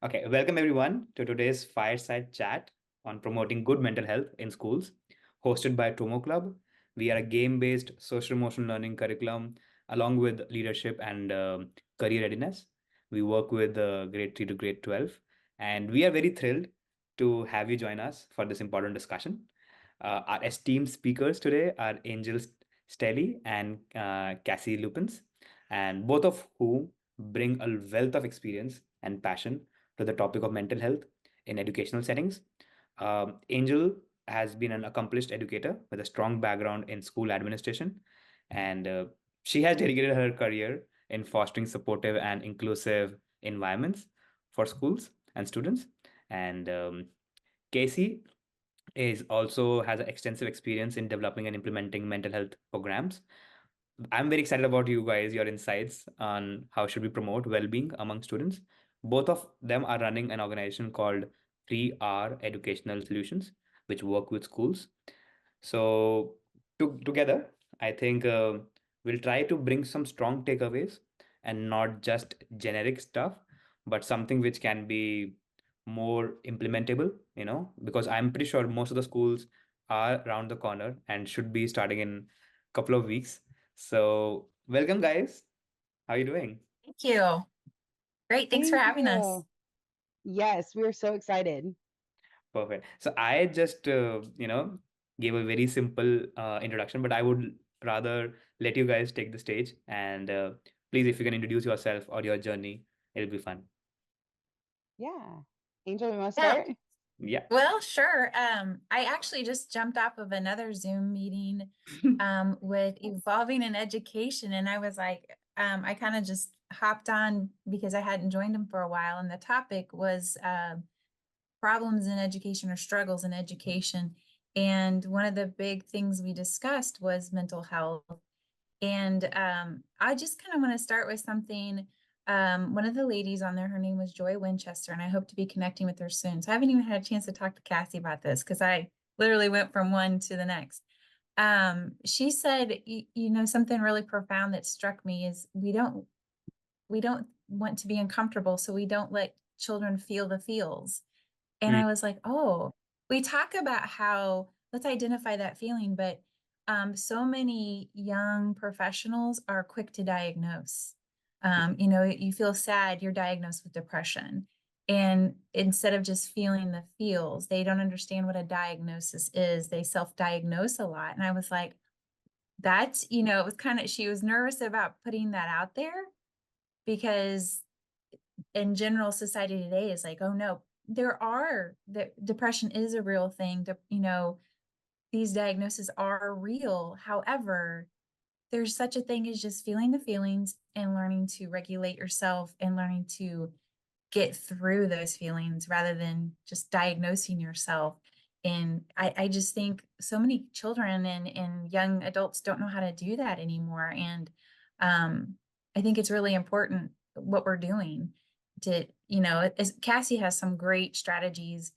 Okay, welcome everyone to today's Fireside chat on promoting good mental health in schools, hosted by Tomo Club. We are a game based social emotional learning curriculum along with leadership and career readiness. We work with grade 3 to grade 12, and we are very thrilled to have you join us for this important discussion. Our esteemed speakers today are Angel Staley and Cassie Lupens, and both of whom bring a wealth of experience and passion to the topic of mental health in educational settings. Angel has been an accomplished educator with a strong background in school administration, and she has dedicated her career in fostering supportive and inclusive environments for schools and students. And Casey is also has extensive experience in developing and implementing mental health programs. I'm very excited about you guys, your insights on how should we promote well-being among students. Both of them are running an organization called 3R Educational Solutions, which work with schools. So together, I think we'll try to bring some strong takeaways and not just generic stuff, but something which can be more implementable, because I'm pretty sure most of the schools are around the corner and should be starting in a couple of weeks. So welcome, guys. How are you doing? Thank you. Great. Thanks for Thank having us. you. Yes, we are so excited. Perfect. So I just, gave a very simple introduction, but I would rather let you guys take the stage. And please, if you can introduce yourself or your journey, it'll be fun. Yeah. Angel, we want to Yeah. start? Yeah. Well, sure. I actually just jumped off of another Zoom meeting with Evolving in Education, and I was like, I kind of just hopped on because I hadn't joined them for a while, and the topic was problems in education or struggles in education. And one of the big things we discussed was mental health. And I just kind of want to start with something. One of the ladies on there, her name was Joy Winchester, and I hope to be connecting with her soon. So I haven't even had a chance to talk to Cassie about this because I literally went from one to the next. She said, something really profound that struck me is we don't want to be uncomfortable, so we don't let children feel the feels. And Mm, I was like, oh, we talk about how let's identify that feeling, but so many young professionals are quick to diagnose. You feel sad, you're diagnosed with depression. And instead of just feeling the feels, they don't understand what a diagnosis is. They self diagnose a lot. And I was like, it was kind of, she was nervous about putting that out there because in general society today is like, oh no, the depression is a real thing. These diagnoses are real. However, there's such a thing as just feeling the feelings and learning to regulate yourself and learning to get through those feelings rather than just diagnosing yourself. And I just think so many children and young adults don't know how to do that anymore. And I think it's really important what we're doing to, as Cassie has some great strategies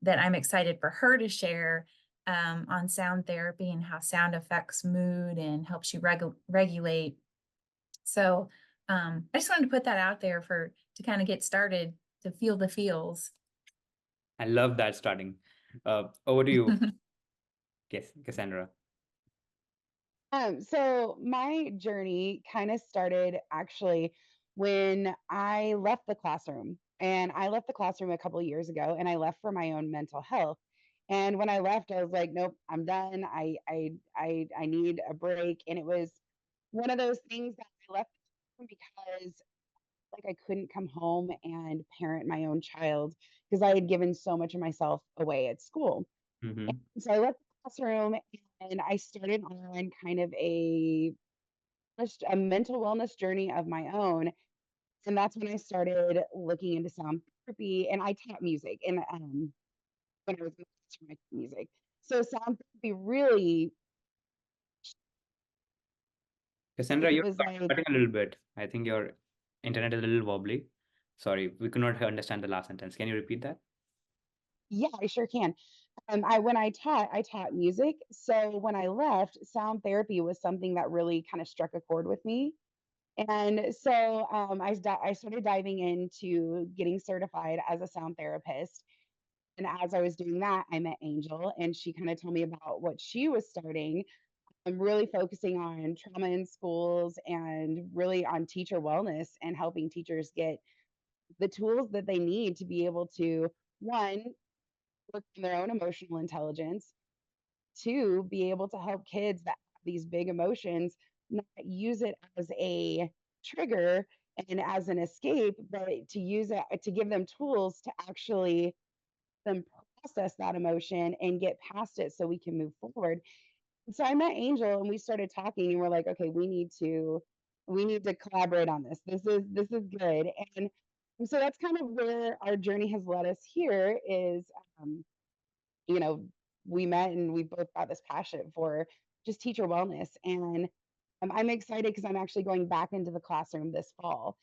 that I'm excited for her to share on sound therapy and how sound affects mood and helps you regulate. So I just wanted to put that out there to kind of get started to feel the feels. I love that starting. Over to you, Cassandra. So my journey kind of started actually when I left the classroom. And I left the classroom a couple of years ago and I left for my own mental health. And when I left, I was like, nope, I'm done. I need a break. And it was one of those things that I left because like I couldn't come home and parent my own child because I had given so much of myself away at school. Mm-hmm. So I left the classroom and I started on kind of a mental wellness journey of my own. And that's when I started looking into sound therapy. And I taught music and when I was in the classroom, I taught music. So sound therapy really Cassandra, it you're was like, cutting a little bit. I think your internet is a little wobbly. Sorry, we could not understand the last sentence. Can you repeat that? yeah, I sure can. I taught music. So when I left, sound therapy was something that really kind of struck a chord with me. And so I started diving into getting certified as a sound therapist. And as I was doing that, I met Angel, and she kind of told me about what she was starting. I'm really focusing on trauma in schools and really on teacher wellness and helping teachers get the tools that they need to be able to, one, work on their own emotional intelligence, two, be able to help kids that have these big emotions not use it as a trigger and as an escape, but to use it to give them tools to actually them process that emotion and get past it so we can move forward. And so I met Angel and we started talking and we're like, okay, we need to collaborate on this. This is good. And so that's kind of where our journey has led us here is um, you know, we met and we both got this passion for just teacher wellness. And I'm excited because I'm actually going back into the classroom this fall.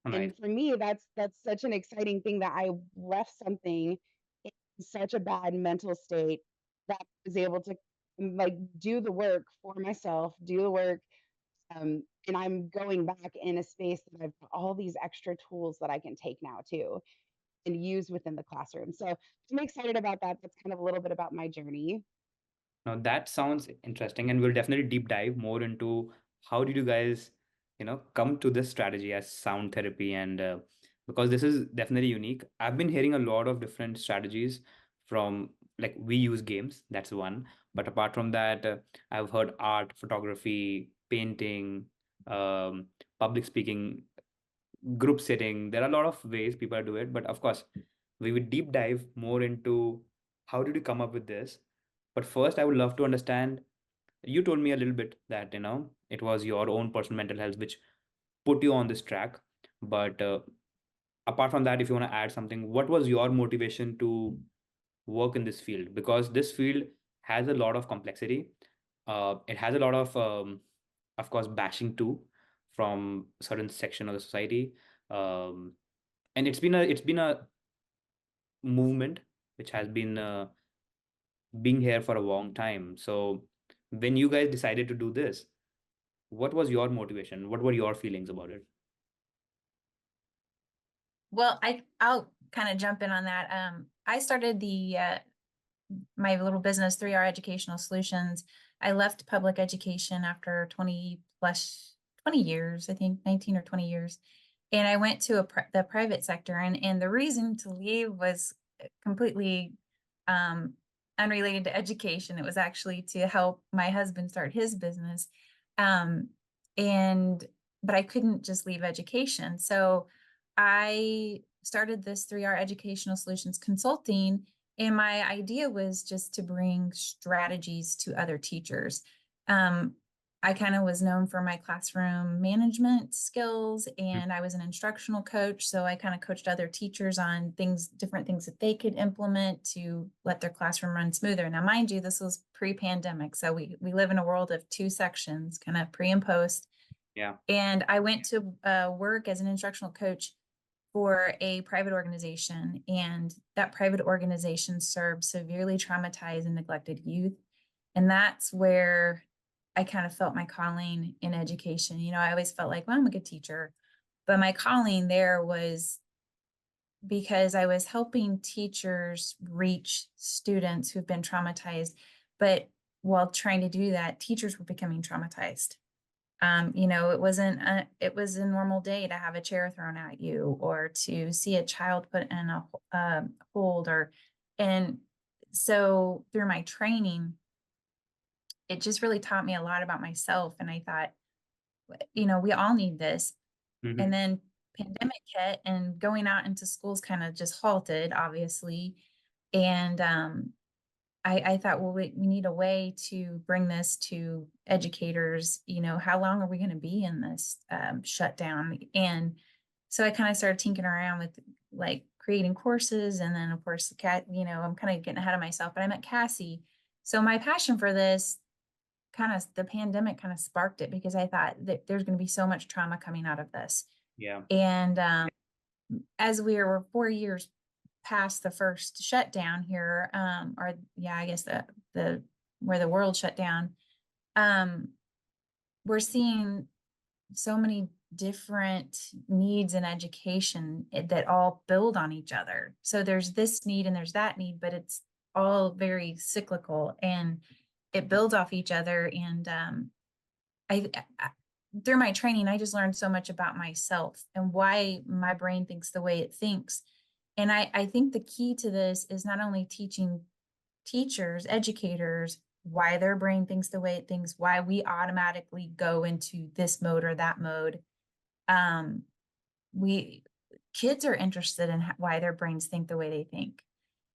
And Right. for me, that's such an exciting thing that I left something in such a bad mental state that I was able to like do the work for myself, do the work, and I'm going back in a space that I've got all these extra tools that I can take now too and use within the classroom. So I'm excited about that. That's kind of a little bit about my journey. Now that sounds interesting, and we'll definitely deep dive more into how did you guys, come to this strategy as sound therapy, and because this is definitely unique. I've been hearing a lot of different strategies from like we use games, that's one, but apart from that, I've heard art, photography, painting, um, public speaking, group setting. There are a lot of ways people do it, but of course, we would deep dive more into how did you come up with this. But first, I would love to understand. You told me a little bit that it was your own personal mental health which put you on this track. But apart from that, if you want to add something, what was your motivation to work in this field? Because this field has a lot of complexity. It has a lot of course, bashing too from certain section of the society. Um, and it's been a movement which has been being here for a long time. So when you guys decided to do this, what was your motivation? What were your feelings about it? Well, I'll kind of jump in on that. I started my little business, 3R Educational Solutions. I left public education after 20 years, I think 19 or 20 years. And I went to the private sector, and the reason to leave was completely um, unrelated to education. It was actually to help my husband start his business. Um, and but I couldn't just leave education. So I started this 3R Educational Solutions Consulting, and my idea was just to bring strategies to other teachers. I kind of was known for my classroom management skills, Mm. and I was an instructional coach. So I kind of coached other teachers on different things that they could implement to let their classroom run smoother. Now, mind you, this was pre-pandemic. So we live in a world of two sections, kind of pre and post. Yeah. And I went to work as an instructional coach for a private organization, and that private organization served severely traumatized and neglected youth. And that's where I kind of felt my calling in education. I always felt like, well, I'm a good teacher, but my calling there was because I was helping teachers reach students who've been traumatized. But while trying to do that, teachers were becoming traumatized. It was a normal day to have a chair thrown at you, or to see a child put in a hold, and so through my training, it just really taught me a lot about myself. And I thought, we all need this. And Hmm. then pandemic hit, and going out into schools kind of just halted, obviously. And I thought, well, we need a way to bring this to educators. How long are we going to be in this shutdown? And so I kind of started tinkering around with like creating courses. And then, of course, I'm kind of getting ahead of myself, but I met Cassie. So my passion for this, the pandemic kind of sparked it, because I thought that there's going to be so much trauma coming out of this. Yeah. And as we were 4 years past the first shutdown here, or yeah, I guess the where the world shut down, we're seeing so many different needs in education that all build on each other. So there's this need and there's that need, but it's all very cyclical and it builds off each other. And I through my training, I just learned so much about myself and why my brain thinks the way it thinks. And I think the key to this is not only teaching teachers, educators, why their brain thinks the way it thinks, why we automatically go into this mode or that mode. Um, we kids are interested in why their brains think the way they think.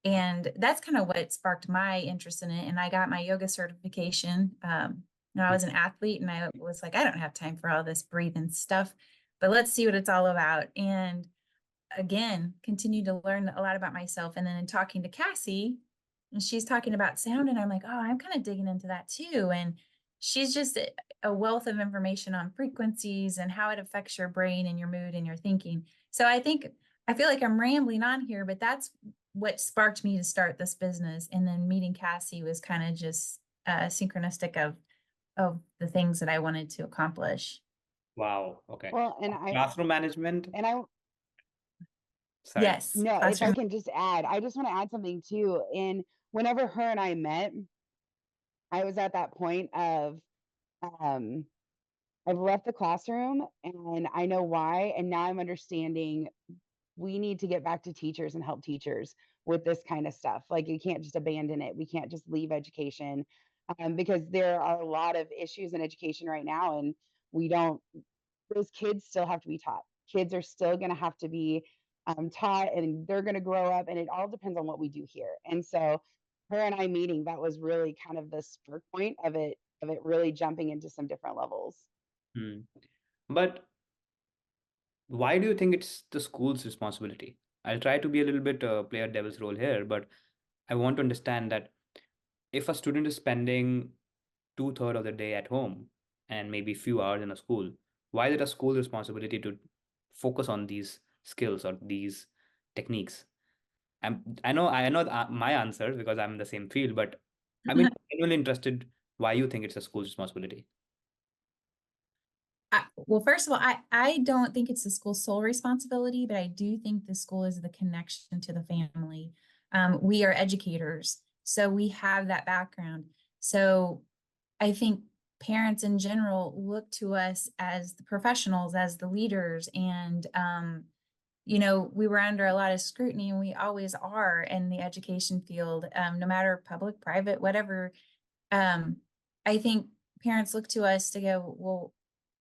And that's kind of what sparked my interest in it. And I got my yoga certification. I was an athlete and I was like, I don't have time for all this breathing stuff, but let's see what it's all about. And again, continue to learn a lot about myself. And then in talking to Cassie, and she's talking about sound, and I'm like, oh, I'm kind of digging into that too. And she's just a wealth of information on frequencies and how it affects your brain and your mood and your thinking. So I feel like I'm rambling on here, but that's what sparked me to start this business. And then meeting Cassie was kind of just synchronistic of the things that I wanted to accomplish. Wow. Okay. Well, Classroom management. and I Sorry. Yes. no, if I Classroom. can just add, I just want to add something too. And whenever her and I met, I was at that point of um I've left the classroom and I know why. And now I'm understanding we need to get back to teachers and help teachers with this kind of stuff. Like, you can't just abandon it. We can't just leave education because there are a lot of issues in education right now. And we don't, those kids still have to be taught. Kids are still going to have to be taught and they're going to grow up. And it all depends on what we do here. And so, her and I meeting, that was really kind of the spur point of it really jumping into some different levels. Hmm. But why do you think it's the school's responsibility? I'll try to be a little bit player devil's role here, but I want to understand that if a student is spending two-thirds of the day at home and maybe few hours in a school, why is it a school's responsibility to focus on these skills or these techniques? I know my answer because I'm in the same field, but I'm genuinely interested why you think it's a school's responsibility. Well, first of all, I don't think it's the school's sole responsibility, but I do think the school is the connection to the family. We are educators, so we have that background. So I think parents in general look to us as the professionals, as the leaders, and we were under a lot of scrutiny, and we always are in the education field, no matter public, private, whatever. I think parents look to us to go, well,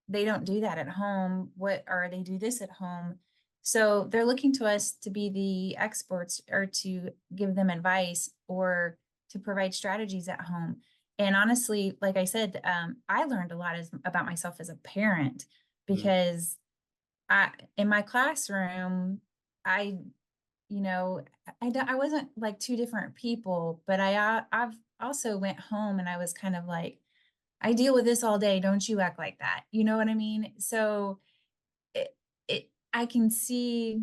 they don't do that at home. Or they do this at home. So they're looking to us to be the experts or to give them advice or to provide strategies at home. And honestly, like I said, I learned a lot about myself as a parent because in my classroom, I wasn't like two different people, but I've also went home and I was kind of like, I deal with this all day. Don't you act like that. You know what I mean? So I can see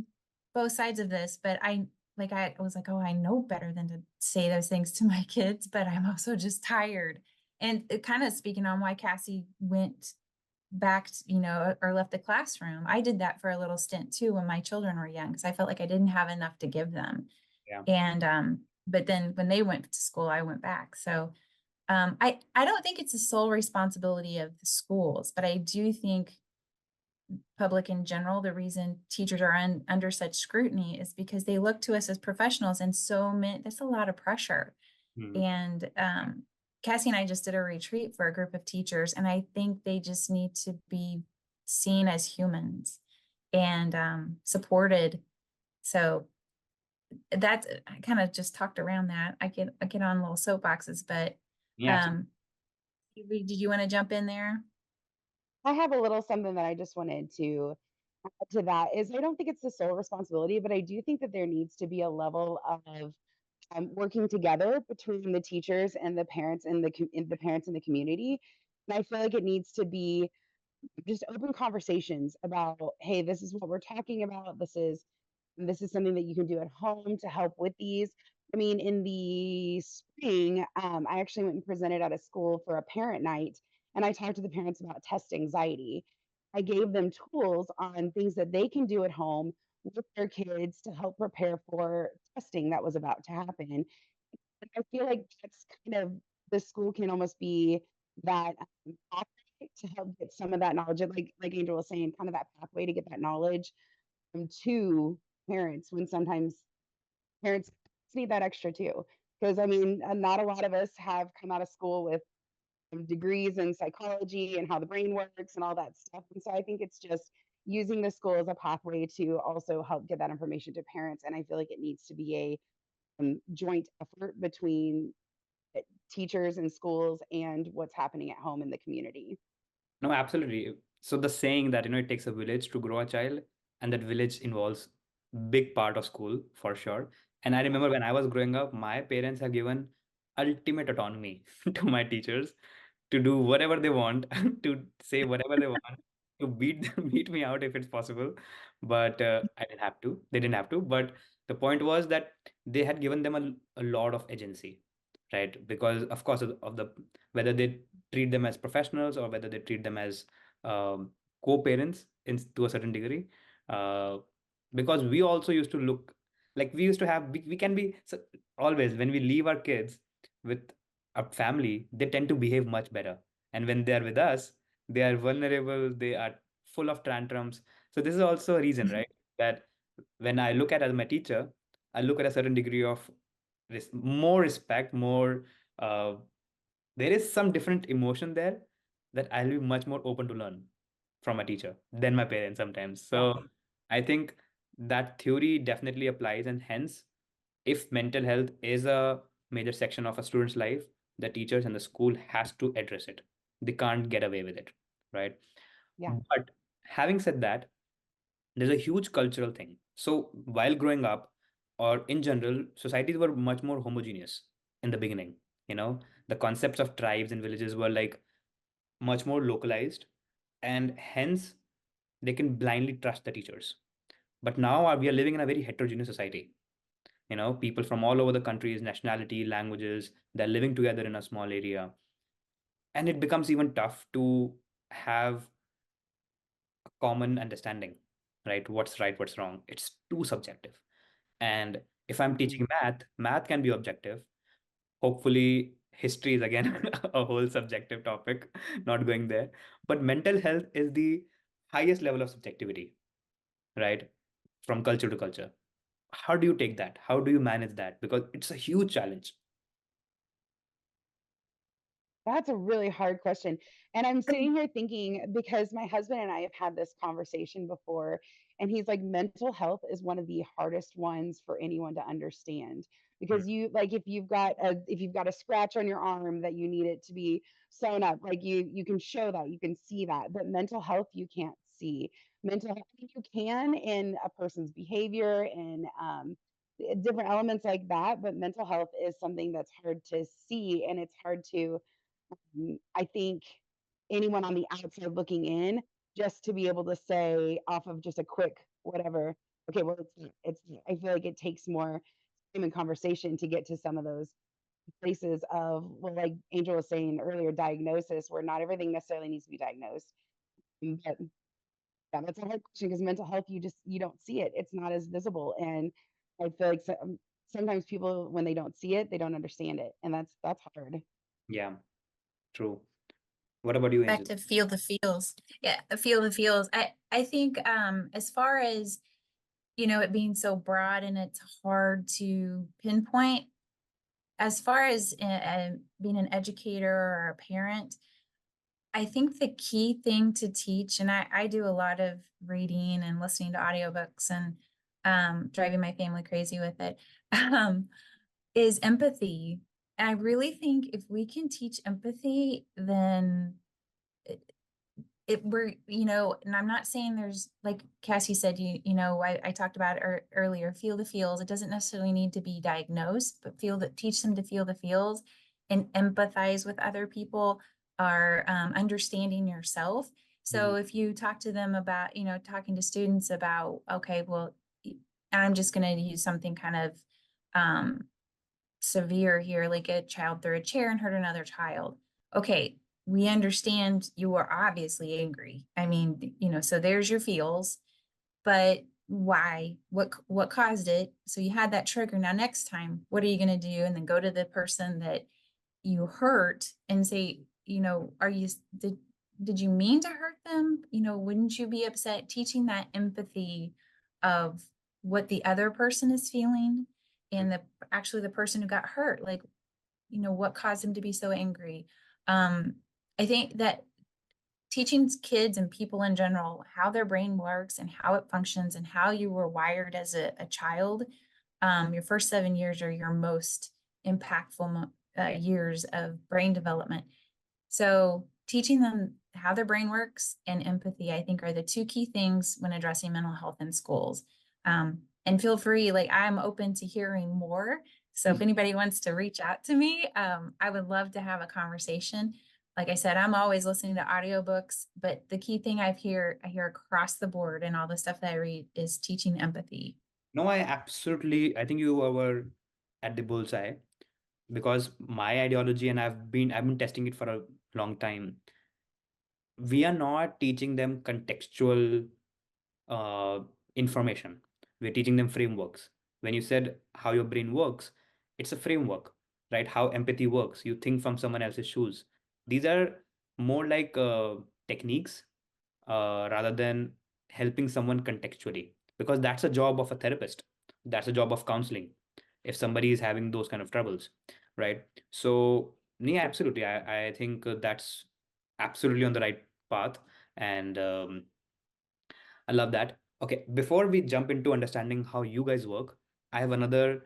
both sides of this, but I was like, oh, I know better than to say those things to my kids, but I'm also just tired. And it kind of speaking on why Cassie went back, or left the classroom. I did that for a little stint too when my children were young because I felt like I didn't have enough to give them. Yeah. And but then when they went to school, I went back. So I don't think it's the sole responsibility of the schools, but I do think public in general, the reason teachers are under such scrutiny is because they look to us as professionals, and that's a lot of pressure. And Cassie and I just did a retreat for a group of teachers, and I think they just need to be seen as humans and supported. So that's I kind of just talked around that. I get on little soapboxes, but Yeah. did you want to jump in there? I have a little something that I just wanted to add to that is I don't think it's the sole responsibility, but I do think that there needs to be a level of working together between the teachers and the parents and the parents in the community. And I feel like it needs to be just open conversations about, hey, this is what we're talking about. This is something that you can do at home to help with these. I mean, in the spring, I actually went and presented at a school for a parent night, and I talked to the parents about test anxiety. I gave them tools on things that they can do at home with their kids to help prepare for testing that was about to happen. And I feel like that's kind of the school can almost be that pathway to help get some of that knowledge, like Angel was saying, kind of that pathway to get that knowledge to parents when sometimes parents need that extra too. Because I mean, not a lot of us have come out of school with degrees in psychology and how the brain works and all that stuff. And so I think it's just using the school as a pathway to also help get that information to parents. And I feel like it needs to be a joint effort between teachers and schools and what's happening at home in the community. No, absolutely. So the saying that, it takes a village to grow a child, and that village involves big part of school for sure. And I remember when I was growing up, my parents have given ultimate autonomy to my teachers to do whatever they want, to say whatever they want, to beat me out if it's possible. But I didn't have to. They didn't have to. But the point was that they had given them a lot of agency, right? Because of course of the whether they treat them as professionals or whether they treat them as co-parents to a certain degree. Uh, because we also used to look like we used to have we can be so, always when we leave our kids with a family, they tend to behave much better. And when they are with us, they are vulnerable, they are full of tantrums. So this is also a reason, right? That when I look at as my teacher, I look at a certain degree of more respect, more uh, there is some different emotion there that I'll be much more open to learn from a teacher than my parents sometimes. Yeah. So I think that theory definitely applies, and hence, if mental health is a major section of a student's life, the teachers and the school has to address it. They can't get away with it, right? Yeah. But having said that, there's a huge cultural thing. So while growing up, or in general, societies were much more homogeneous in the beginning. You know, the concepts of tribes and villages were like much more localized, and hence they can blindly trust the teachers. But now we are living in a very heterogeneous society. People from all over the countries, nationality, languages, they're living together in a small area. And it becomes even tough to have a common understanding, right? What's right, what's wrong. It's too subjective. And if I'm Mhm. teaching math can be objective. Hopefully, history is again a whole subjective topic, not going there. But mental health is the highest level of subjectivity, right? From culture to culture. How do you take that? How do you manage that? Because it's a huge challenge. That's a really hard question. And I'm sitting here thinking because my husband and I have had this conversation before, and he's like, mental health is one of the hardest ones for anyone to understand. Mm. Because you like if you've got a scratch on your arm that you need it to be sewn up, like you can show that, you can see that. But mental health you can't see. Mental health you can in a person's behavior and different elements like that. But mental health is something that's hard to see and it's hard to I think anyone on the outside looking in, just to be able to say off of just a quick whatever, okay, well, I feel like it takes more time and conversation to get to some of those places of, well, like Angel was saying earlier, diagnosis, where not everything necessarily needs to be diagnosed. But yeah, that's a hard question because mental health, you don't see it. It's not as visible. And I feel like sometimes people, when they don't see it, they don't understand it. And that's hard. Yeah, true. What about you, Back Angel? to feel the feels. Yeah, feel the feels. I think as far as it being so broad and it's hard to pinpoint, as far as being an educator or a parent, I think the key thing to teach, and I do a lot of reading and listening to audiobooks and driving my family crazy with it, is empathy. And I really think if we can teach empathy, then we're, and I'm not saying there's, like Cassie said, I talked about earlier, feel the feels. It doesn't necessarily need to be diagnosed, but teach them to feel the feels and empathize with other people, are understanding yourself. So if you talk to them about, talking to students about, okay, well, I'm just going to use something kind of severe here, like a child threw a chair and hurt another child. Okay, we understand you are obviously angry. I mean, so there's your feels, but why? What caused it? So you had that trigger. Now next time, what are you going to do? And then go to the person that you hurt and say, did you mean to hurt them? Wouldn't you be upset? Teaching that empathy of what the other person is feeling and the person who got hurt, like, what caused them to be so angry. I think that teaching kids and people in general how their brain works and how it functions and how you were wired as a child, your first 7 years are your most impactful years of brain development. So teaching them how their brain works and empathy, I think, are the two key things when addressing mental health in schools. And feel free, like, I'm open to hearing more. So if anybody wants to reach out to me, I would love to have a conversation. Like I said, I'm always listening to audiobooks, but the key thing I hear across the board and all the stuff that I read is teaching empathy. No, I think you were at the bullseye, because my ideology, and I've been testing it for a long time. We are not teaching them contextual uh, information. We're teaching them frameworks. When you said how your brain works, it's a framework, right? How empathy works. You think from someone else's shoes. These are more like techniques rather than helping someone contextually, because that's a job of a therapist. That's a job of counseling if somebody is having those kind of troubles, right? So, yeah, absolutely. I think that's absolutely on the right path. And I love that. Okay, before we jump into understanding how you guys work, I have another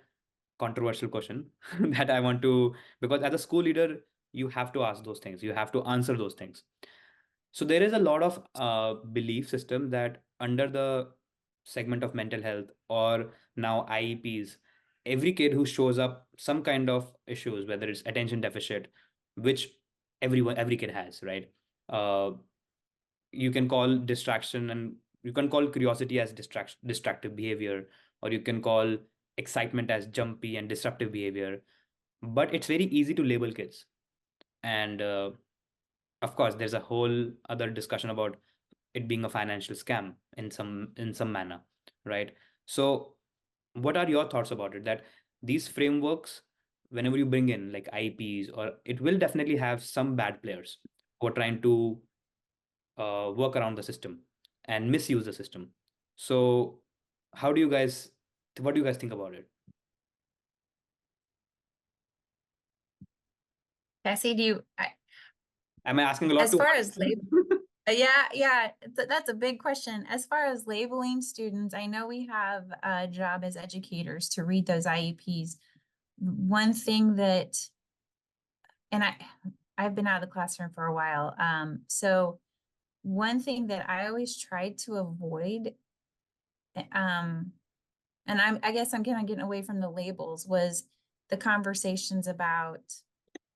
controversial question that I want to, because as a school leader, you have to ask those things, you have to answer those things. So there is a lot of belief system that under the segment of mental health, or now IEPs, every kid who shows up some kind of issues, whether it's attention deficit, which every kid has, right? Uh, you can call distraction, and you can call curiosity as distractive behavior, or you can call excitement as jumpy and disruptive behavior. But it's very easy to label kids. And of course, there's a whole other discussion about it being a financial scam in some manner, right? So what are your thoughts about it, that these frameworks, whenever you bring in like IEPs, or it will definitely have some bad players who are trying to work around the system and misuse the system. So how do you guys what do you guys think about it? Cassie, Am I asking a lot as too far much? as yeah, that's a big question. As far as labeling students, I know we have a job as educators to read those IEPs. One thing that, and I've been out of the classroom for a while. So one thing that I always tried to avoid, and I guess I'm kind of getting away from the labels, was the conversations about,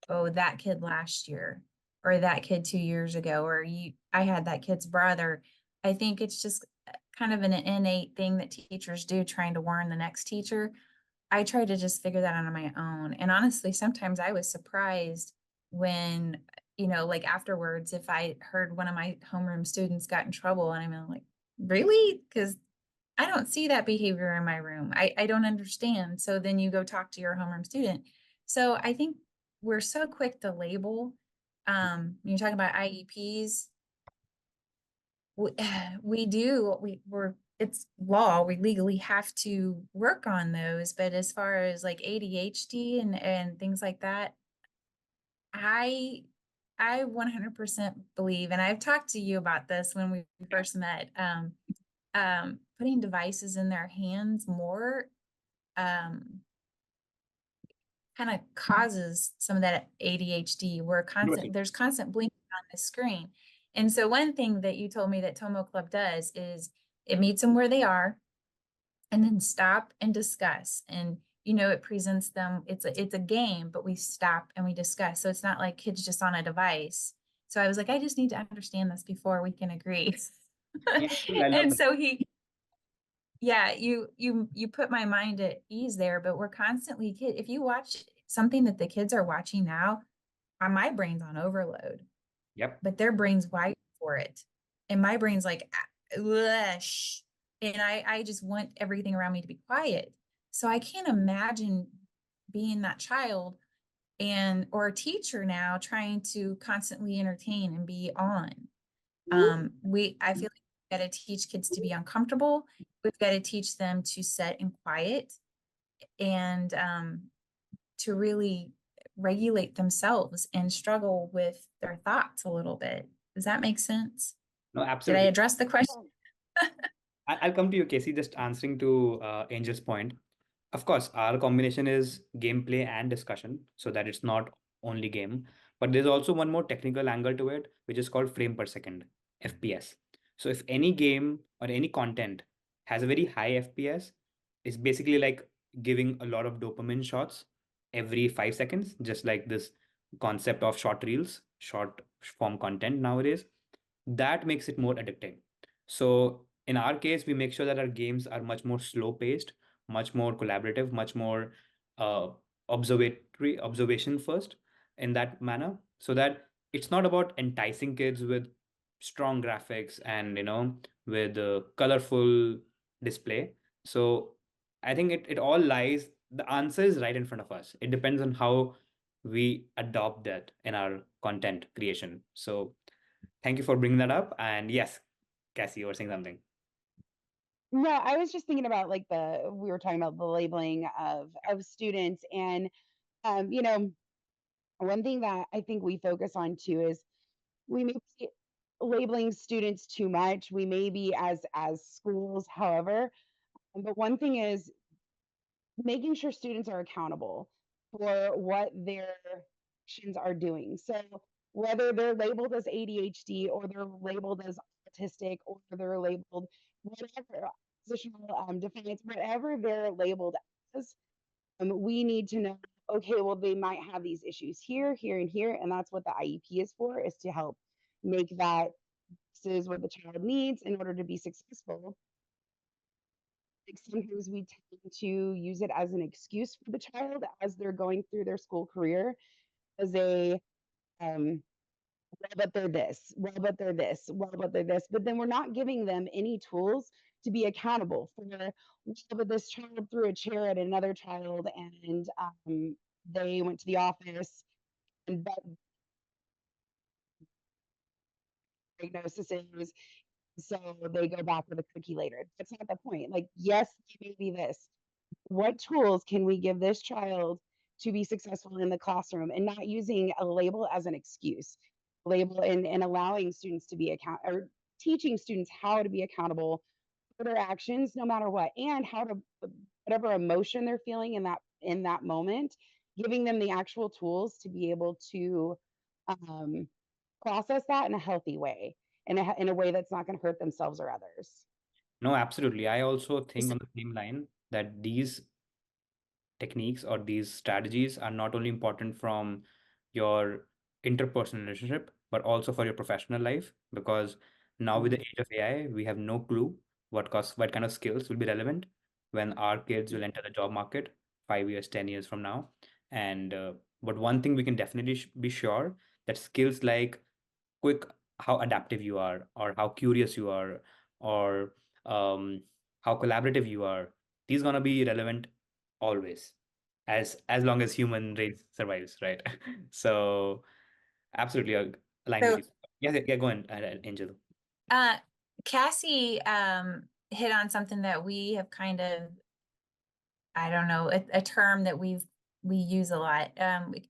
oh, that kid last year, or that kid 2 years ago, or I had that kid's brother. I think it's just kind of an innate thing that teachers do, trying to warn the next teacher. I try to just figure that out on my own. And honestly, sometimes I was surprised when, like afterwards, if I heard one of my homeroom students got in trouble, and I'm like, really? Because I don't see that behavior in my room. I don't understand. So then you go talk to your homeroom student. So I think we're so quick to label. When you're talking about IEPs, it's law. We legally have to work on those. But as far as like ADHD and things like that, I 100% believe, and I've talked to you about this when we first met, putting devices in their hands more um, kind of causes some of that ADHD, where there's constant blinking on the screen. And so one thing that you told me that Tomo Club does is it meets them where they are, and then stop and discuss. And it presents them, it's a game, but we stop and we discuss. So it's not like kids just on a device. So I was like, I just need to understand this before we can agree. Yeah, I love And that. so you put my mind at ease there. But we're constantly if you watch something that the kids are watching now, my brain's on overload. Yep. but their brain's wired for it. And my brain's like, shh. And I just want everything around me to be quiet. So I can't imagine being that child or a teacher now trying to constantly entertain and be on. I feel like we've got to teach kids to be uncomfortable. We've got to teach them to sit and quiet and to really regulate themselves and struggle with their thoughts a little bit. Does that make sense? No, Did I absolutely. address the question? I'll come to you, Casey, just answering to Angel's point. Of course, our combination is gameplay and discussion, so that it's not only game. But there's also one more technical angle to it, which is called frame per second, FPS. So if any game or any content has a very high FPS, it's basically like giving a lot of dopamine shots every 5 seconds, just like this concept of short reels, short form content nowadays. That makes it more addicting. So in our case, we make sure that our games are much more slow paced, much more collaborative, much more uh, observation first in that manner, so that it's not about enticing kids with strong graphics and with colorful display. So I think it all lies, the answer is right in front of us. It depends on how we adopt that in our content creation. So thank you for bringing that up. And yes, Cassie, you were saying something. No, I was just thinking about like we were talking about the labeling of students, and you know, one thing that I think we focus on too is we may be labeling students too much. We may be as schools, however, but one thing is making sure students are accountable for what their actions are doing. So whether they're labeled as ADHD or they're labeled as autistic or they're labeled whatever positional defiance, whatever they're labeled as, we need to know, okay, well, they might have these issues here, here, and here. And that's what the IEP is for, is to help make that this is what the child needs in order to be successful. Like sometimes we tend to use it as an excuse for the child as they're going through their school career as a well, but they're this, well, but they're this, well, but they're this. But then we're not giving them any tools to be accountable for, well, but this child threw a chair at another child and they went to the office and but diagnosis is so they go back with a cookie later. That's not the point. Like, yes, maybe this. What tools can we give this child to be successful in the classroom and not using a label as an excuse? Label and allowing students to be or teaching students how to be accountable for their actions no matter what, and how to whatever emotion they're feeling in that moment, giving them the actual tools to be able to um, process that in a healthy way, in a way that's not going to hurt themselves or others. No, absolutely. I also think on the same line that these techniques or these strategies are not only important from your interpersonal relationship, but also for your professional life. Because now with the age of AI, we have no clue what kind of skills will be relevant when our kids will enter the job market 5 years, 10 years from now. And but one thing we can definitely be sure that skills like quick how adaptive you are, or how curious you are, or how collaborative you are, these gonna be relevant always, as long as human race survives, right? So absolutely aligned with So you. Yeah, yeah, go on, Angel. Cassie hit on something that we have kind of, I don't know, a term that we use a lot.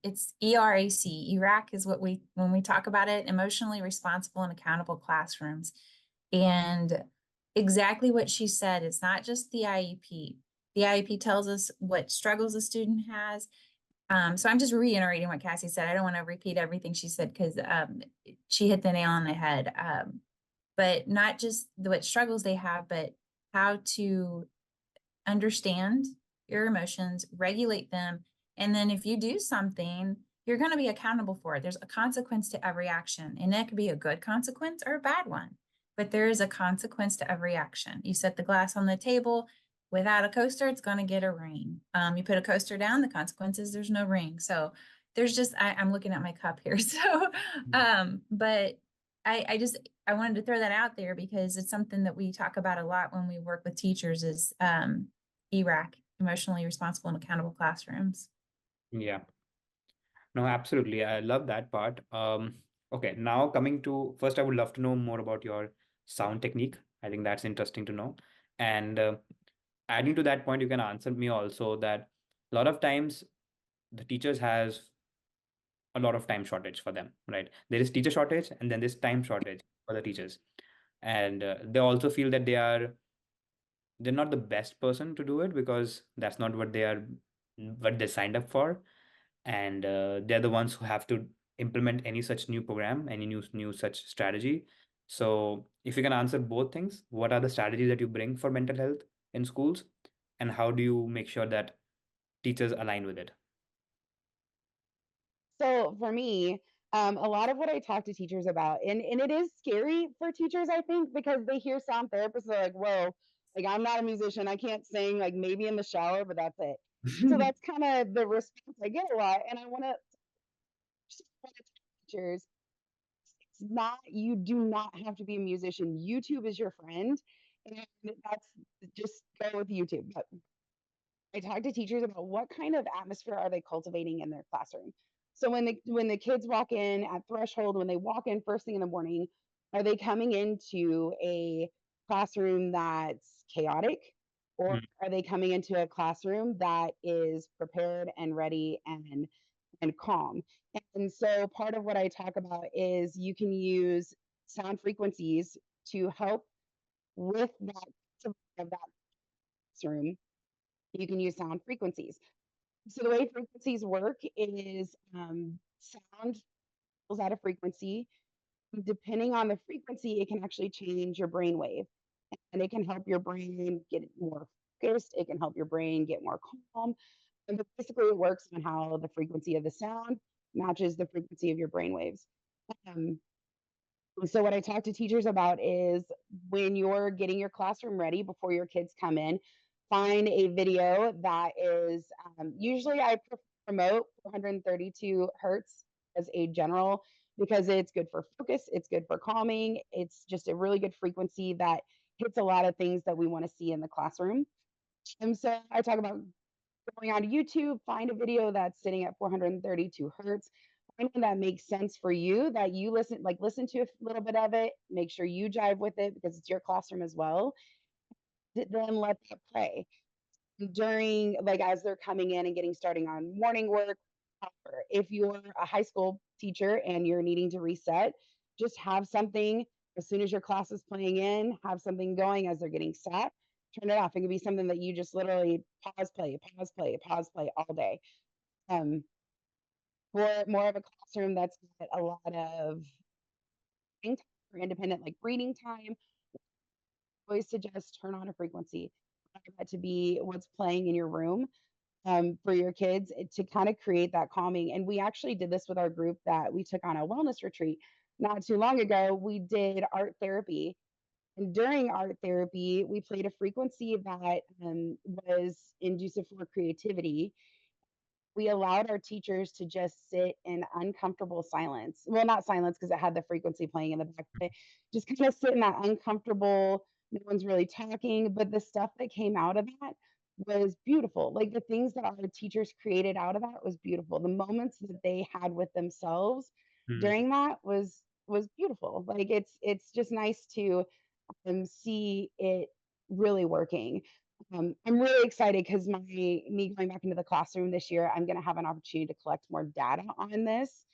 It's ERAC. ERAC is what when we talk about it, emotionally responsible and accountable classrooms. And exactly what she said, it's not just the IEP. The IEP tells us what struggles a student has. So I'm just reiterating what Cassie said. I don't want to repeat everything she said because she hit the nail on the head. But not just what struggles they have, but how to understand your emotions, regulate them. And then if you do something, you're going to be accountable for it. There's a consequence to every action, and it could be a good consequence or a bad one, but there is a consequence to every action. You set the glass on the table. Without a coaster, it's going to get a ring. You put a coaster down, the consequence is there's no ring. So there's just, I'm looking at my cup here. So, but I wanted to throw that out there because it's something that we talk about a lot when we work with teachers is ERAC, emotionally responsible and accountable classrooms. Yeah, no, absolutely. I love that part. Okay, now coming to first, I would love to know more about your sound technique. I think that's interesting to know. And adding to that point, you can answer me also that a lot of times the teachers has a lot of time shortage for them, right? There is teacher shortage and then there's time shortage for the teachers. And they also feel that they're not the best person to do it because that's not what they signed up for, and they're the ones who have to implement any such new program, any new such strategy. So if you can answer both things, what are the strategies that you bring for mental health in schools, and how do you make sure that teachers align with it? So for me, a lot of what I talk to teachers about, and it is scary for teachers, I think, because they hear sound therapists, they're like, whoa, like I'm not a musician, I can't sing, like maybe in the shower, but that's it. So that's kind of the response I get a lot. And I want to tell teachers, it's not, you do not have to be a musician. YouTube is your friend. And that's just go with YouTube. But I talk to teachers about what kind of atmosphere are they cultivating in their classroom. So when the kids walk in at threshold, when they walk in first thing in the morning, are they coming into a classroom that's chaotic, or Mm, are they coming into a classroom that is prepared and ready and calm? And so part of what I talk about is you can use sound frequencies to help with that of that classroom. You can use sound frequencies. So the way frequencies work is sound goes at a frequency. Depending on the frequency, it can actually change your brain wave, and it can help your brain get more focused. It can help your brain get more calm. And basically, it works on how the frequency of the sound matches the frequency of your brain waves. Um, so what I talk to teachers about is when you're getting your classroom ready before your kids come in, find a video that is usually I promote 432 hertz as a general because it's good for focus, it's good for calming, it's just a really good frequency that hits a lot of things that we want to see in the classroom. And so I talk about going on YouTube, find a video that's sitting at 432 hertz. Find one that makes sense for you, that you listen to a little bit of it, make sure you jive with it because it's your classroom as well. Then let that play during, like, as they're coming in and getting starting on morning work. If you're a high school teacher and you're needing to reset, just have something as soon as your class is playing in, have something going as they're getting set. Turn it off. It can be something that you just literally pause, play, pause, play, pause, play all day. Um, for more of a classroom that's got a lot of time for independent, like reading time, I always suggest turn on a frequency. I want that to be what's playing in your room for your kids to kind of create that calming. And we actually did this with our group that we took on a wellness retreat not too long ago. We did art therapy. And during art therapy, we played a frequency that was conducive for creativity. We allowed our teachers to just sit in uncomfortable silence. Well, not silence because it had the frequency playing in the back, but just kind of sit in that uncomfortable, no one's really talking. But the stuff that came out of that was beautiful. Like the things that our teachers created out of that was beautiful. The moments that they had with themselves mm, during that was beautiful. Like it's just nice to see it really working. I'm really excited because me going back into the classroom this year, I'm going to have an opportunity to collect more data on this,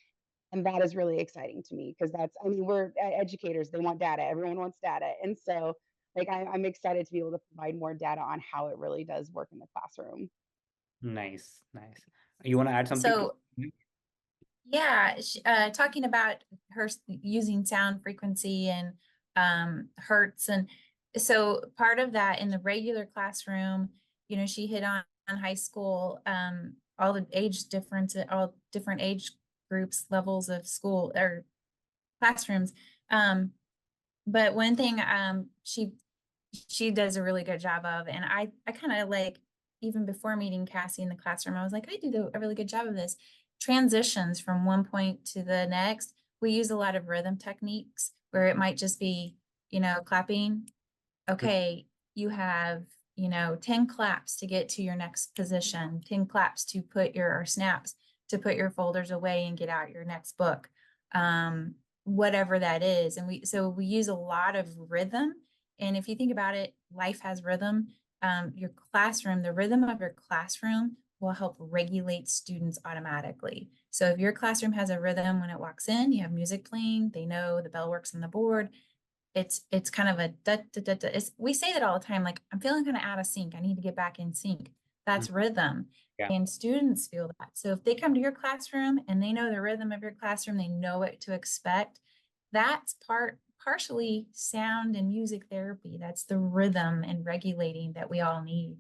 and that is really exciting to me because that's, I mean, we're educators; they want data. Everyone wants data, and so like I'm excited to be able to provide more data on how it really does work in the classroom. nice, nice. You want to add something to So yeah, talking about her using sound frequency and hertz, and so part of that in the regular classroom, she hit on high school, all the age difference, all different age groups, levels of school or classrooms. But one thing she does a really good job of, and I kind of like even before meeting Cassie in the classroom, I was like, I do a really good job of this. transitions from one point to the next, we use a lot of rhythm techniques where it might just be, clapping. Okay, you have, 10 claps to get to your next position, 10 claps to put or snaps to put your folders away and get out your next book. Whatever that is. And we use a lot of rhythm. And if you think about it, life has rhythm. Your classroom, the rhythm of your classroom will help regulate students automatically. So if your classroom has a rhythm when it walks in, you have music playing, they know the bell works on the board. It's kind of a da, da, da, da. We say that all the time, like, I'm feeling kind of out of sync. I need to get back in sync. That's rhythm. Yeah. And students feel that. So if they come to your classroom and they know the rhythm of your classroom, they know what to expect. That's partially sound and music therapy. That's the rhythm and regulating that we all need.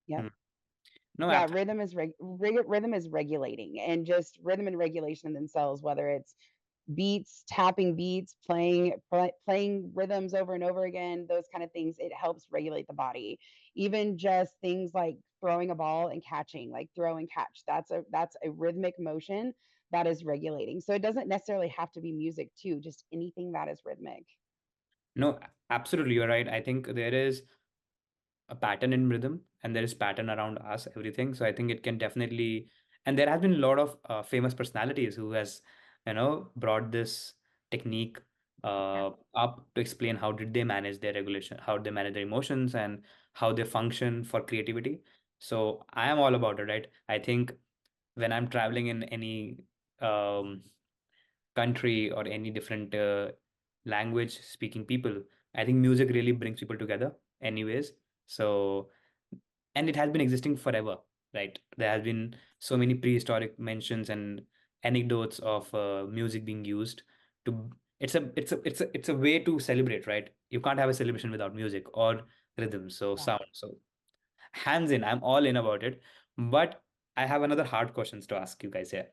Yep. No, Yeah, absolutely. rhythm is regulating, and just rhythm and regulation in themselves, whether it's beats, tapping beats, playing rhythms over and over again, those kind of things, it helps regulate the body. Even just things like throwing a ball and catching, like throw and catch. That's a rhythmic motion that is regulating. So it doesn't necessarily have to be music too, just anything that is rhythmic. No, absolutely, you're right. I think there is a pattern in rhythm and there is pattern around us, everything. So I think it can definitely, and there has been a lot of famous personalities who has, brought this technique up to explain how did they manage their regulation, how they manage their emotions, and how they function for creativity. So I am all about it, right? I think when I'm traveling in any um, country or any different language speaking people, I think music really brings people together anyways. So, and it has been existing forever, right? There has been so many prehistoric mentions and anecdotes of music being used to, it's a way to celebrate, right? You can't have a celebration without music or rhythm, so Yeah. sound. So hands in, I'm all in about it. But I have another hard questions to ask you guys here.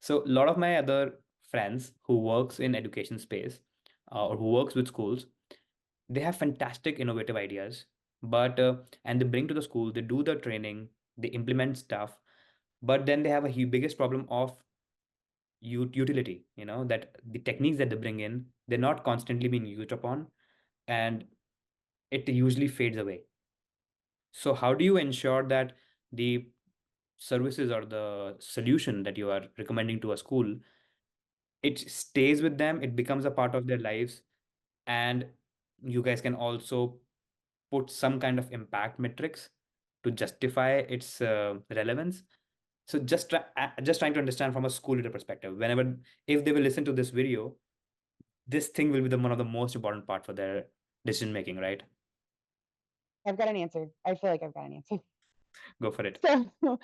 So a lot of my other friends who works in education space or who works with schools, they have fantastic innovative ideas, but and they bring to the school, they do the training, they implement stuff, but then they have a biggest problem of utility, that the techniques that they bring in, they're not constantly being used upon, and it usually fades away. So how do you ensure that the services or the solution that you are recommending to a school, it stays with them, it becomes a part of their lives, and you guys can also put some kind of impact metrics to justify its relevance? So just trying to understand from a school leader perspective, whenever, if they will listen to this video, this thing will be the one of the most important part for their decision making, right? I've got an answer. I feel like I've got an answer. Go for it. So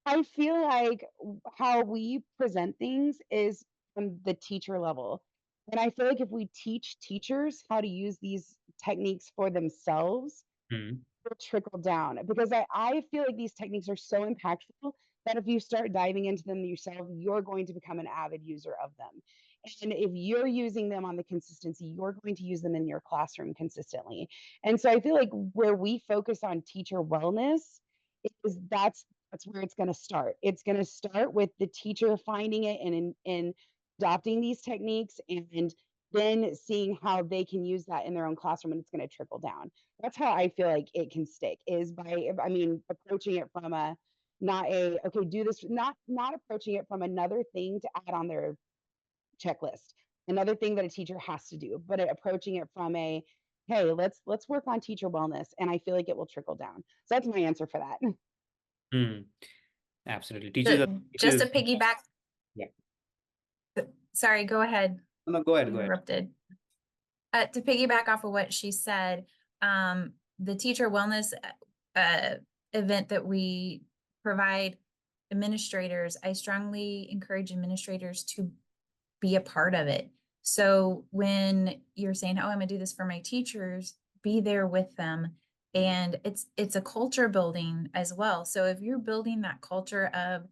I feel like how we present things is from the teacher level. And I feel like if we teach teachers how to use these techniques for themselves, Hmm. will trickle down, because I feel like these techniques are so impactful that if you start diving into them yourself, you're going to become an avid user of them. And if you're using them on the consistency, you're going to use them in your classroom consistently. And so I feel like where we focus on teacher wellness is that's where it's going to start. It's going to start with the teacher finding it and adopting these techniques, and then seeing how they can use that in their own classroom, and it's going to trickle down. That's how I feel like it can stick, is by, I mean, approaching it from a, not a, okay, do this, not approaching it from another thing to add on their checklist, another thing that a teacher has to do, but approaching it from a, hey, let's work on teacher wellness, and I feel like it will trickle down. So that's my answer for that. Hmm. Absolutely. Just to Teachers. piggyback, Yeah. sorry, go ahead. No, go ahead. Go ahead. Interrupted. To piggyback off of what she said, the teacher wellness event that we provide administrators, I strongly encourage administrators to be a part of it. So when you're saying, oh, I'm gonna do this for my teachers, be there with them. And it's a culture building as well. So if you're building that culture of,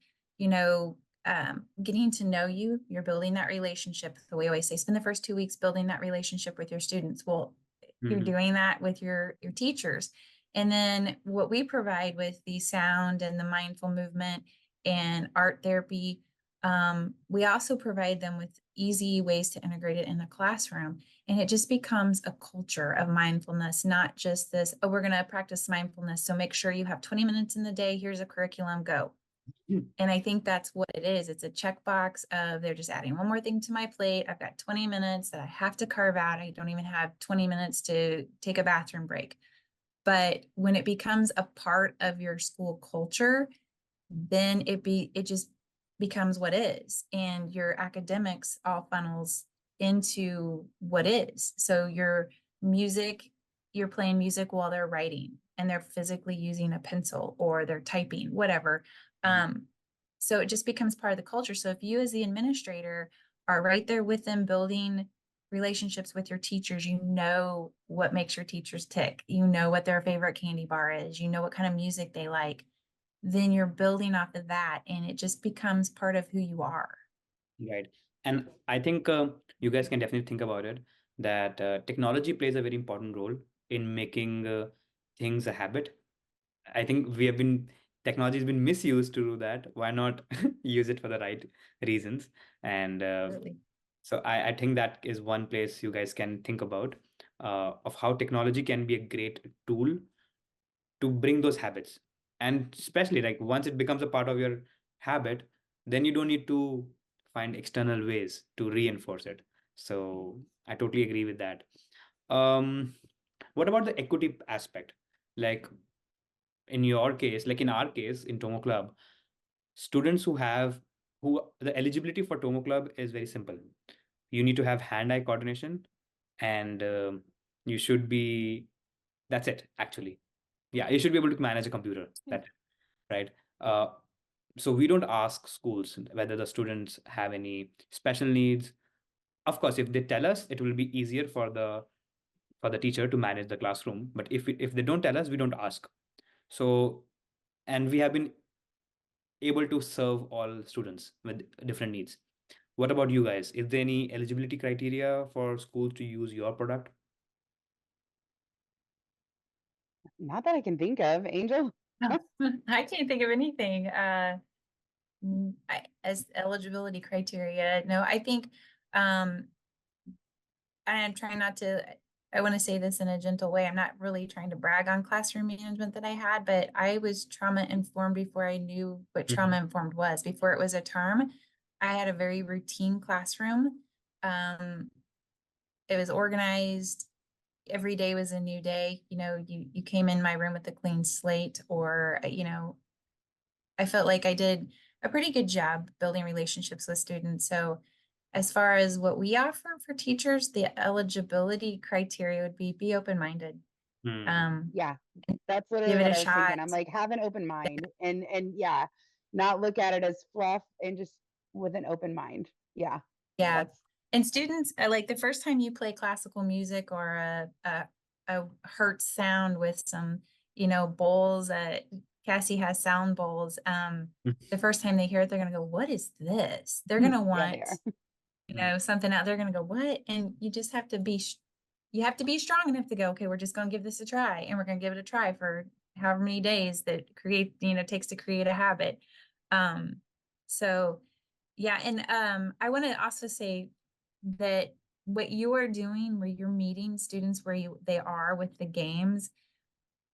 getting to know you, you're building that relationship. So we always say, spend the first 2 weeks building that relationship with your students. Well, you're doing that with your teachers. And then what we provide with the sound and the mindful movement and art therapy, We also provide them with easy ways to integrate it in the classroom. And it just becomes a culture of mindfulness, not just this, oh, we're going to practice mindfulness. So make sure you have 20 minutes in the day. Here's a curriculum, go. And I think that's what it is. It's a checkbox of they're just adding one more thing to my plate. I've got 20 minutes that I have to carve out. I don't even have 20 minutes to take a bathroom break. But when it becomes a part of your school culture, then it just becomes what is, and your academics all funnels into what is. So your music, you're playing music while they're writing and they're physically using a pencil or they're typing, whatever. So it just becomes part of the culture. So if you as the administrator are right there with them building relationships with your teachers, you know what makes your teachers tick, you know what their favorite candy bar is, you know what kind of music they like, then you're building off of that and it just becomes part of who you are. Right. And I think you guys can definitely think about it that technology plays a very important role in making things a habit. I think technology has been misused to do that. Why not use it for the right reasons? And Absolutely. so I think that is one place you guys can think about of how technology can be a great tool to bring those habits. And especially like once it becomes a part of your habit, then you don't need to find external ways to reinforce it. So I totally agree with that. Um, what about the equity aspect? Like in your case, like in our case in Tomo Club, students who the eligibility for Tomo Club is very simple. You need to have hand-eye coordination, and you should be. That's it, actually. Yeah, you should be able to manage a computer. That's it, right? Uh, so we don't ask schools whether the students have any special needs. Of course, if they tell us, it will be easier for the teacher to manage the classroom. But if they don't tell us, we don't ask. So, and we have been able to serve all students with different needs. What about you guys? Is there any eligibility criteria for schools to use your product? Not that I can think of. Angel? I can't think of anything as eligibility criteria. No, I think I'm trying not to, I want to say this in a gentle way. I'm not really trying to brag on classroom management that I had, but I was trauma informed before I knew what trauma informed was. Before it was a term, I had a very routine classroom. It was organized. Every day was a new day. You know, you came in my room with a clean slate, or, you know, I felt like I did a pretty good job building relationships with students. So as far as what we offer for teachers, the eligibility criteria would be open-minded. Yeah, that's Give literally it what a I was shot. thinking. I'm like, have an open mind and yeah, not look at it as fluff and just with an open mind. Yeah. Yeah. That's And students, like the first time you play classical music or a Hertz sound with some, you know, bowls, Cassie has sound bowls. The first time they hear it, they're gonna go, "What is this?" They're gonna yeah, they want, are. you know, something out. They're gonna go, "What?" And you just have to you have to be strong enough to go, "Okay, we're just gonna give this a try, and we're gonna give it a try for however many days that takes to create a habit." So yeah, and I want to also say that what you are doing, where you're meeting students where they are with the games,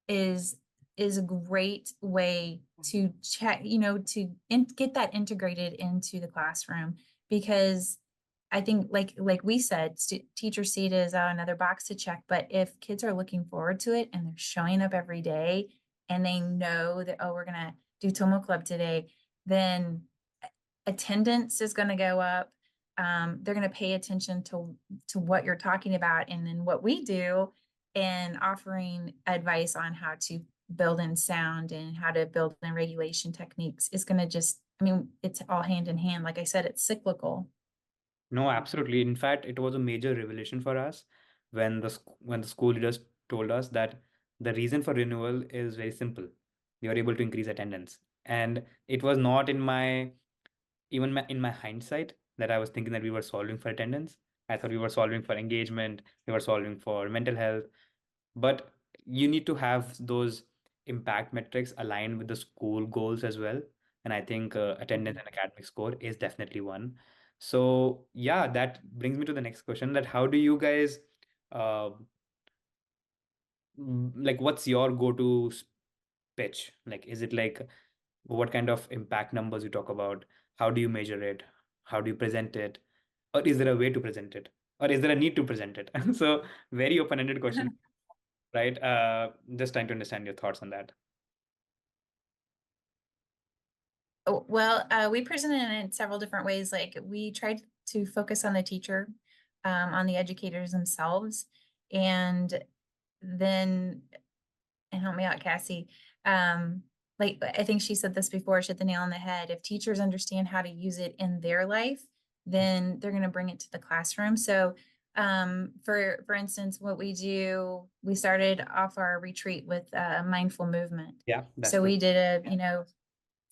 is a great way to check, get that integrated into the classroom. Because I think like we said, teachers see it as another box to check, but if kids are looking forward to it and they're showing up every day and they know that, oh, we're gonna do Tomo Club today, then attendance is going to go up. They're going to pay attention to what you're talking about, and then what we do, and offering advice on how to build in sound and how to build in regulation techniques is going to just, I mean, it's all hand in hand. Like I said, it's cyclical. No, absolutely. In fact, it was a major revelation for us when when the school leaders told us that the reason for renewal is very simple. We are able to increase attendance. And it was not in in my hindsight that I was thinking that we were solving for attendance. I thought we were solving for engagement, we were solving for mental health. But you need to have those impact metrics aligned with the school goals as well. And I think attendance and academic score is definitely one. So yeah, that brings me to the next question, that how do you guys uh, like, what's your go-to pitch? Like, is it like, what kind of impact numbers you talk about? How do you measure it? How do you present it? Or is there a way to present it? Or is there a need to present it? So very open-ended question, right? Just trying to understand your thoughts on that. Oh, well, we presented it in several different ways. Like we tried to focus on the teacher, on the educators themselves, and then, and help me out, Cassie. Like I think she said this before, she hit the nail on the head. If teachers understand how to use it in their life, then they're going to bring it to the classroom. So, for instance, what we do, we started off our retreat with mindful movement. Yeah, that's So good. we did a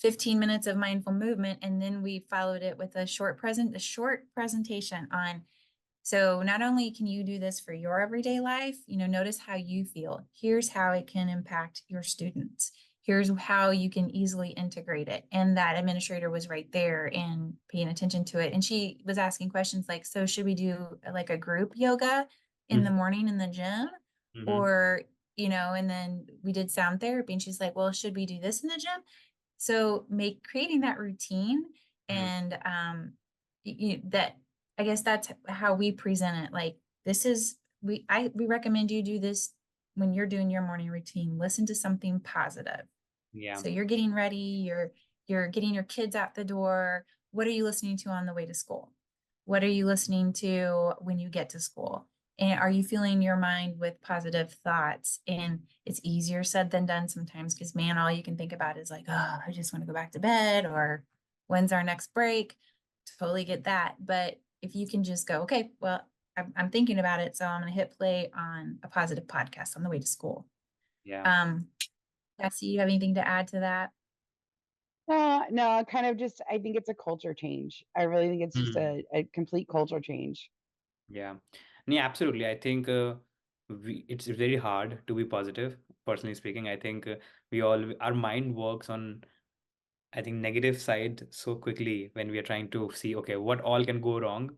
15 minutes of mindful movement, and then we followed it with a short presentation on, so not only can you do this for your everyday life, notice how you feel. Here's how it can impact your students. Here's how you can easily integrate it. And that administrator was right there and paying attention to it. And she was asking questions like, so should we do like a group yoga in the morning in the gym? Or, and then we did sound therapy, and she's like, well, should we do this in the gym? So creating that routine, and that, I guess that's how we present it. Like, this is, we recommend you do this when you're doing your morning routine. Listen to something positive. Yeah. So you're getting ready, you're getting your kids out the door. What are you listening to on the way to school? What are you listening to when you get to school? And are you filling your mind with positive thoughts? And it's easier said than done sometimes, because man, all you can think about is like, oh, I just want to go back to bed, or when's our next break? Totally get that. But if you can just go, okay, well, I'm thinking about it, so I'm going to hit play on a positive podcast on the way to school. Yeah. Cassie, you have anything to add to that? No, kind of just, I think it's a culture change. I really think it's just a complete culture change. Yeah. Yeah, absolutely. I think it's very hard to be positive. Personally speaking, I think our mind works on, I think, negative side so quickly when we are trying to see, okay, what all can go wrong.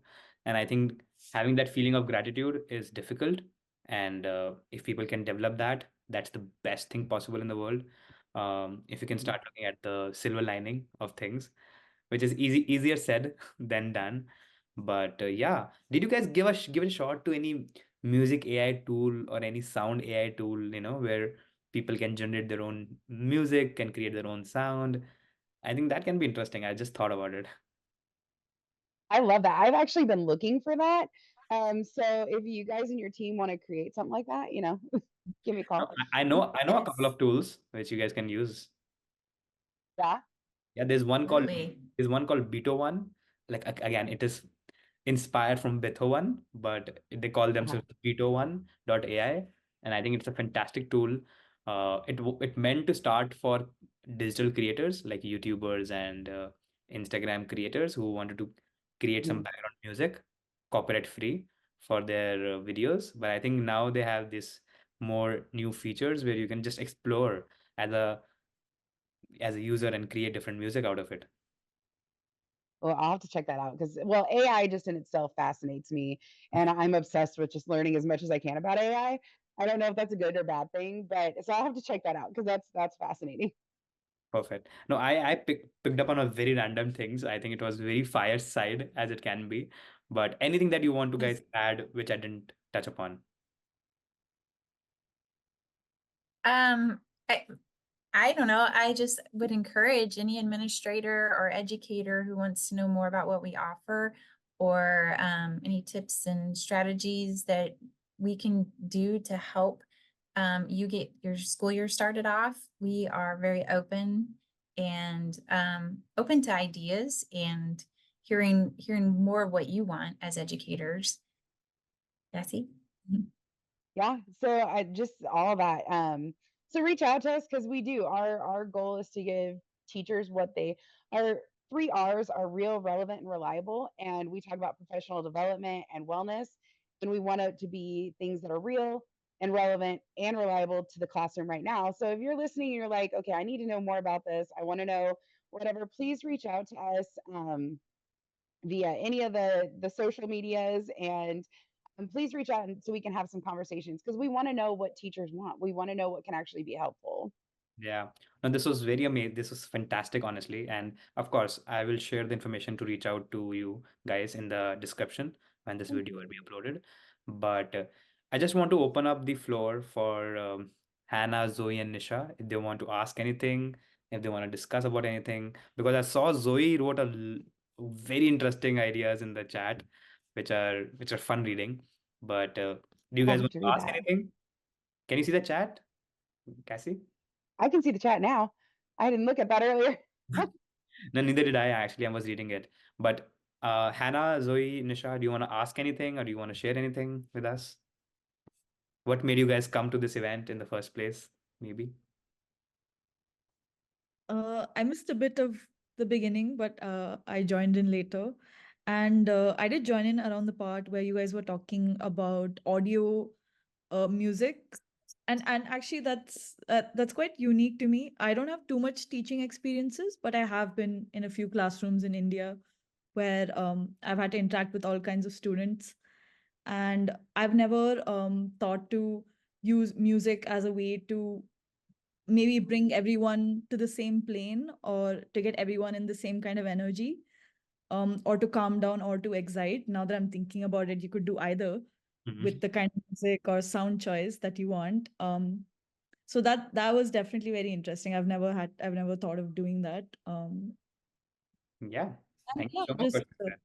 And I think having that feeling of gratitude is difficult. And if people can develop that, that's the best thing possible in the world. If you can start looking at the silver lining of things, which is easier said than done. But yeah, did you guys give it a shot to any music AI tool or any sound AI tool, where people can generate their own music, can create their own sound? I think that can be interesting. I just thought about it. I love that. I've actually been looking for that. So if you guys and your team want to create something like that, give me a No, call. I know a couple Yes, of tools which you guys can use. Yeah. Yeah, absolutely. there's one called Beto One. Like again, it is inspired from Beethoven, but they call Uh-huh. themselves Beto1.ai, and I think it's a fantastic tool. It meant to start for digital creators like YouTubers and Instagram creators who wanted to create some Mhm. background music, copyright free, for their videos. But I think now they have this more new features where you can just explore as a user and create different music out of it. Well, I'll have to check that out because, well, AI just in itself fascinates me, and I'm obsessed with just learning as much as I can about AI. I don't know if that's a good or bad thing, but so I'll have to check that out because that's fascinating. Perfect. No, I picked up on a very random things. I think it was very fireside as it can be. But anything that you want to Yes. guys add, which I didn't touch upon? Um, I, I don't know. I just would encourage any administrator or educator who wants to know more about what we offer, or any tips and strategies that we can do to help you get your school year started off. We are very open and open to ideas and hearing more of what you want as educators. Jesse? Yeah. So I just all that. So reach out to us because we do. Our goal is to give teachers what they our three R's are real, relevant, and reliable. And we talk about professional development and wellness. And we want it to be things that are real and relevant and reliable to the classroom right now. So if you're listening and you're like, okay, I need to know more about this. I want to know whatever, please reach out to us via any of the social medias, and please reach out so we can have some conversations, because we want to know what teachers want. We want to know what can actually be helpful. Yeah. No, this was very amazing. This was fantastic, honestly. And of course, I will share the information to reach out to you guys in the description when this Thank video will you. be uploaded. But I just want to open up the floor for Hannah, Zoe, and Nisha if they want to ask anything, if they want to discuss about anything. Because I saw Zoe wrote very interesting ideas in the chat, which are fun reading. But do you I'll guys have want to to read ask that. anything? Can you see the chat, Cassie? I can see the chat now. I didn't look at that earlier. No, neither did I actually. I was reading it. But Hannah, Zoe, Nisha, do you want to ask anything or do you want to share anything with us? What made you guys come to this event in the first place? Maybe. I missed a bit of the beginning, but I joined in later. And I did join in around the part where you guys were talking about audio music. And actually that's quite unique to me. I don't have too much teaching experiences, but I have been in a few classrooms in India where I've had to interact with all kinds of students. And I've never thought to use music as a way to maybe bring everyone to the same plane or to get everyone in the same kind of energy, or to calm down or to excite. Now that I'm thinking about it, you could do either Mhm. with the kind of music or sound choice that you want. So that was definitely very interesting. I've never thought of doing that. Yeah. And Thank you yeah, so much for just sharing that.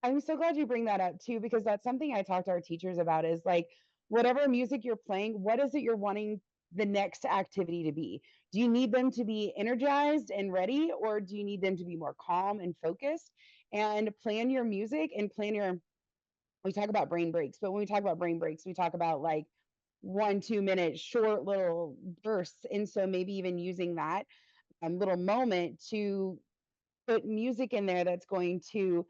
I'm so glad you bring that up too, because that's something I talk to our teachers about, is like, whatever music you're playing, what is it you're wanting the next activity to be? Do you need them to be energized and ready, or do you need them to be more calm and focused? And plan your music and plan your, we talk about brain breaks, but when we talk about brain breaks, we talk about like 1 2 minute short little bursts. And so maybe even using that little moment to put music in there that's going to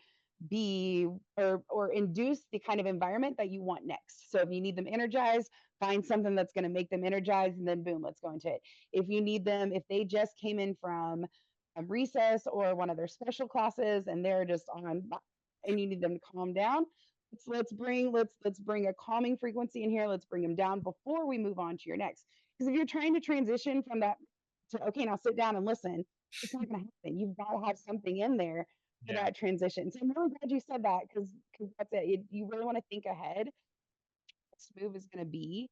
be, or induce the kind of environment that you want next. So if you need them energized, find something that's going to make them energized, and then boom, let's go into it. If you need them, if they just came in from recess or one of their special classes and they're just on, and you need them to calm down, let's bring a calming frequency in here. Let's bring them down before we move on to your next. Because if you're trying to transition from that to, okay, now sit down and listen, it's not going to happen. You've got to have something in there for Yeah. that transition. So I'm really glad you said that, because that's it. You really want to think ahead. This move is going to be,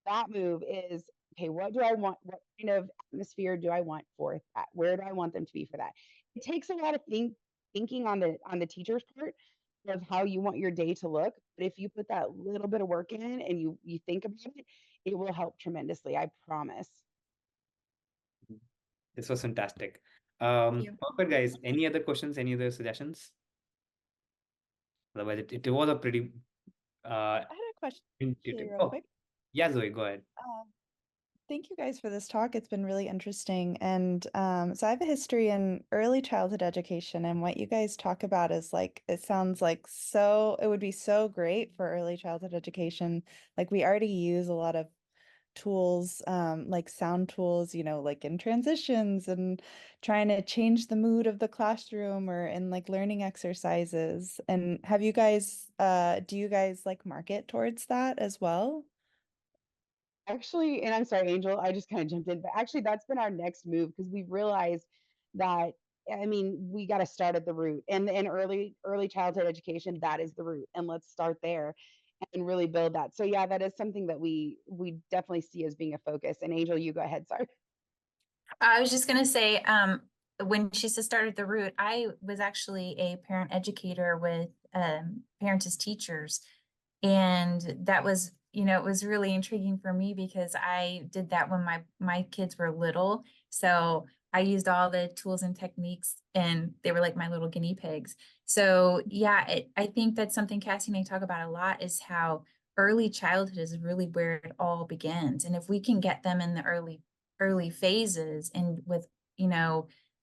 that move is, okay, what do I want? What kind of atmosphere do I want for that? Where do I want them to be for that? It takes a lot of thinking on the teacher's part of how you want your day to look. But if you put that little bit of work in and you think about it, it will help tremendously. I promise. This was fantastic. Thank you. Perfect, guys. Any other questions? Any other suggestions? Otherwise, it was a pretty uh I had a question actually, intuitive. real Oh, quick. yeah, Zoe, go ahead. Thank you guys for this talk. It's been really interesting. And so I have a history in early childhood education, and what you guys talk about is like, it sounds like so, it would be so great for early childhood education. Like, we already use a lot of tools, like sound tools, like in transitions and trying to change the mood of the classroom or in like learning exercises. And have you guys, do you guys like market towards that as well? Actually, and I'm sorry, Angel, I just kind of jumped in, but actually, that's been our next move, because we've realized that, I mean, we got to start at the root, and in early childhood education, that is the root, and let's start there and really build that. So yeah, that is something that we definitely see as being a focus. And Angel, you go ahead. Sorry. I was just gonna say, when she said start at the root, I was actually a parent educator with parents as teachers. And that was, it was really intriguing for me because I did that when my kids were little. So I used all the tools and techniques and they were like my little guinea pigs. So yeah, I think that's something Cassie and I talk about a lot, is how early childhood is really where it all begins. And if we can get them in the early phases and with,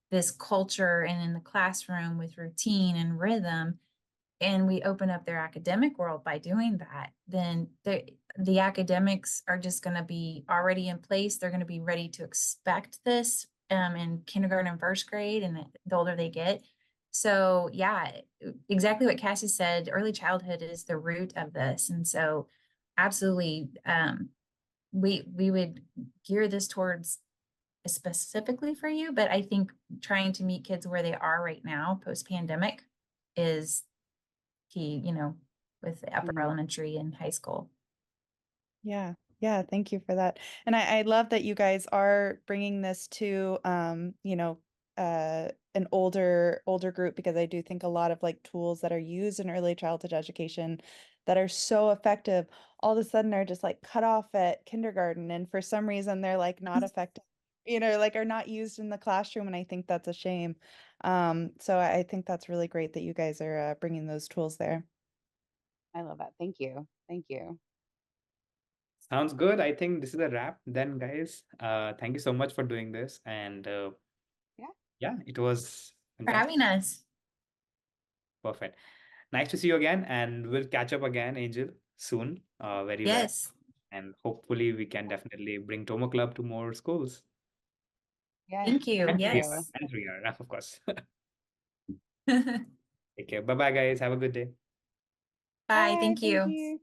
this culture and in the classroom with routine and rhythm, and we open up their academic world by doing that, then the academics are just going to be already in place. They're going to be ready to expect this in kindergarten and first grade, and the older they get. So yeah, exactly what Cassie said, early childhood is the root of this. And so absolutely, we would gear this towards specifically for you, but I think trying to meet kids where they are right now, post-pandemic, is key, with the upper Mhm. elementary and high school. Yeah. Yeah, thank you for that. And I love that you guys are bringing this to an older group, because I do think a lot of like tools that are used in early childhood education that are so effective all of a sudden are just like cut off at kindergarten, and for some reason they're like not effective, like are not used in the classroom, and I think that's a shame. So I think that's really great that you guys are bringing those tools there. I love that. Thank you. Thank you. Sounds good. I think this is a wrap then, guys. Thank you so much for doing this. And Yeah. yeah, it was For fantastic. having us. Perfect. Nice to see you again. And we'll catch up again, Angel, soon. Very well. Yes. And hopefully we can definitely bring Tomo Club to more schools. Yeah. Thank you. Thank Yes. you. And Ria, of course. Bye. Take care. Bye-bye, guys. Have a good day. Thank Bye. you. Thank you.